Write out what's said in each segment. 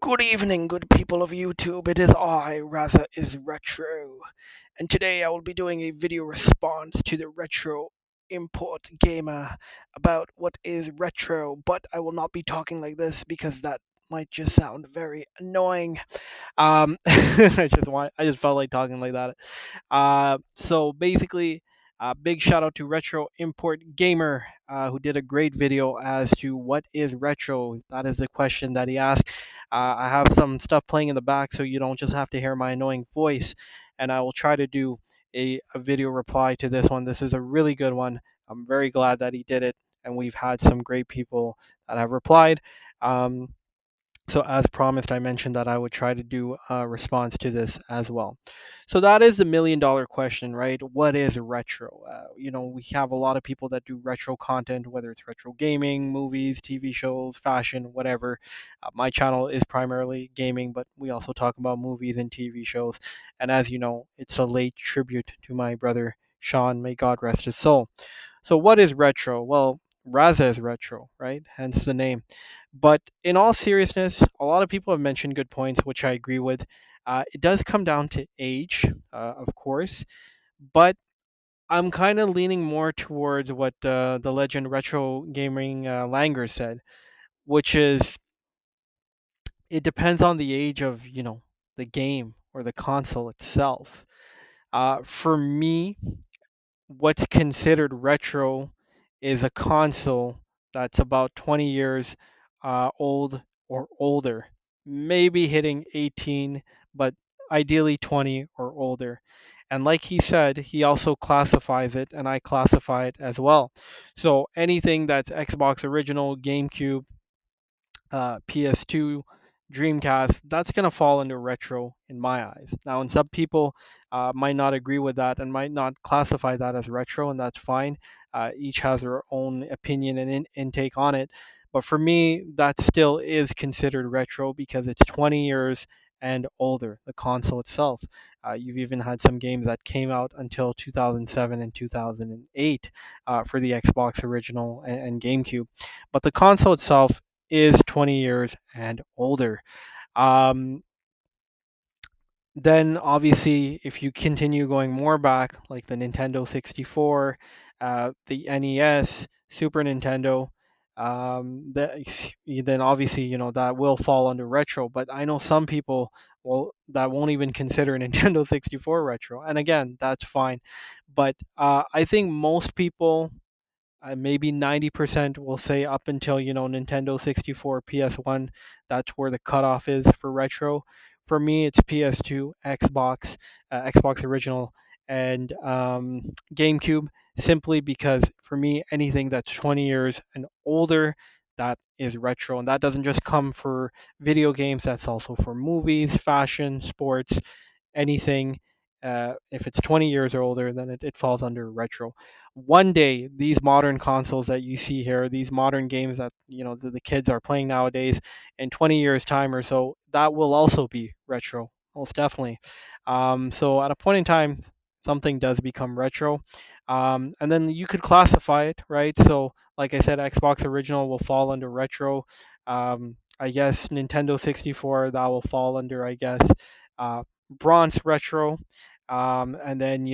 Good evening, good people of YouTube. It is I, Raza is Retro, and today I will be doing a video response to the Retro Import Gamer about what is retro, but I will not be talking like this because that might just sound very annoying. I just felt like talking like that. So basically, big shout out to Retro Import Gamer, who did a great video as to what is retro. That is the question that he asked. I have some stuff playing in the back, so you don't just have to hear my annoying voice, and I will try to do a video reply to this one. This is a really good one. I'm very glad that he did it, and we've had some great people that have replied. Um, so as promised, I mentioned that I would try to do a response to this as well. So that is the $1,000,000 question, right? What is retro? We have a lot of people that do retro content, whether it's retro gaming, movies, TV shows, fashion, whatever. My channel is primarily gaming, but we also talk about movies and TV shows. And as you know, it's a late tribute to my brother Sean. May God rest his soul. So what is retro? Well, Raza is retro, right? Hence the name. But in all seriousness, a lot of people have mentioned good points, which I agree with. It does come down to age, of course, but I'm kind of leaning more towards what the legend Retro Gaming Langer said, which is it depends on the age of the game or the console itself. For me, what's considered retro is a console that's about 20 years old or older, maybe hitting 18, but ideally 20 or older. And like he said, he also classifies it, and I classify it as well. So anything that's Xbox Original, GameCube, PS2, Dreamcast, that's going to fall under retro in my eyes. Now, and some people might not agree with that and might not classify that as retro, and that's fine. Each has their own opinion and intake on it. But for me, that still is considered retro because it's 20 years and older, the console itself. You've even had some games that came out until 2007 and 2008 for the Xbox Original and GameCube. But the console itself is 20 years and older. Um, then obviously, if you continue going more back, like the Nintendo 64, the NES, Super Nintendo, that, then obviously that will fall under retro. But I know some people that won't even consider Nintendo 64 retro, and again, that's fine. But I think most people, maybe 90% will say up until Nintendo 64, PS1, that's where the cutoff is for retro. For me, it's PS2, Xbox, Xbox Original, and GameCube, simply because for me, anything that's 20 years and older, that is retro. And that doesn't just come for video games, that's also for movies, fashion, sports, anything. If it's 20 years or older, then it falls under retro. One day, these modern consoles that you see here, these modern games that the kids are playing nowadays, in 20 years time or so, that will also be retro, most definitely. So at a point in time, something does become retro, and then you could classify it, right? So like I said, Xbox Original will fall under retro. I guess Nintendo 64, that will fall under, I guess, bronze retro, and then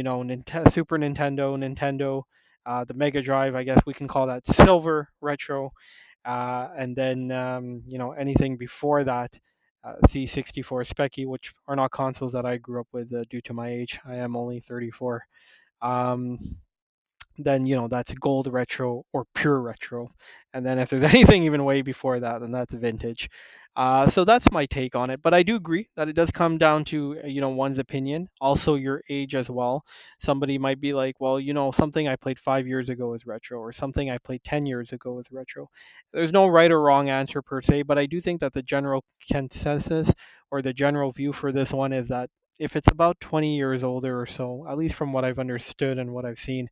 Super Nintendo, the Mega Drive. I guess we can call that silver retro, and then anything before that, C64, Speccy, which are not consoles that I grew up with due to my age. I am only 34. Um, then that's gold retro or pure retro, and then if there's anything even way before that, then that's vintage. So that's my take on it, but I do agree that it does come down to one's opinion, also your age as well. Somebody might be like, well, something I played 5 years ago is retro, or something I played 10 years ago is retro. There's no right or wrong answer per se, but I do think that the general consensus or the general view for this one is that if it's about 20 years older or so, at least from what I've understood and what I've seen,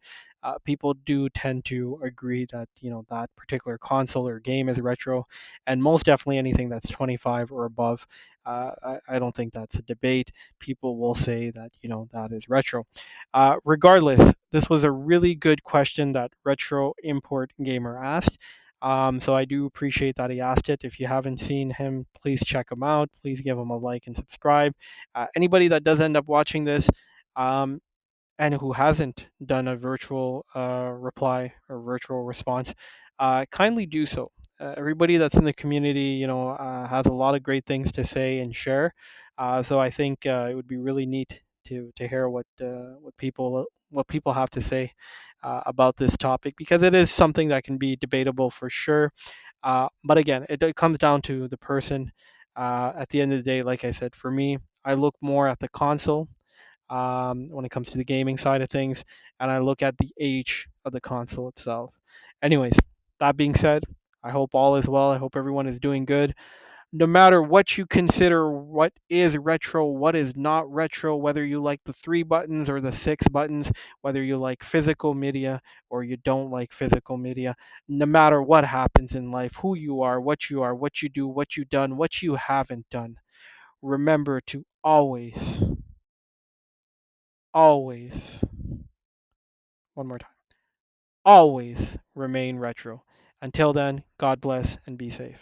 people do tend to agree that that particular console or game is retro, and most definitely anything that's 25 or above. I don't think that's a debate. People will say that that is retro. Regardless, this was a really good question that Retro Import Gamer asked. So I do appreciate that he asked it. If you haven't seen him, please check him out. Please give him a like and subscribe. Anybody that does end up watching this, um, and who hasn't done a virtual reply or virtual response, kindly do so. Everybody that's in the community, has a lot of great things to say and share. So I think it would be really neat to hear what people have to say about this topic, because it is something that can be debatable for sure. But again, it comes down to the person. At the end of the day, like I said, for me, I look more at the console when it comes to the gaming side of things, and I look at the age of the console itself. Anyways, that being said, I hope all is well. I hope everyone is doing good. No matter what you consider what is retro, what is not retro, whether you like the three buttons or the six buttons, whether you like physical media or you don't like physical media, no matter what happens in life, who you are, what you do, what you've done, what you haven't done, remember to always, one more time, always remain retro. Until then, God bless and be safe.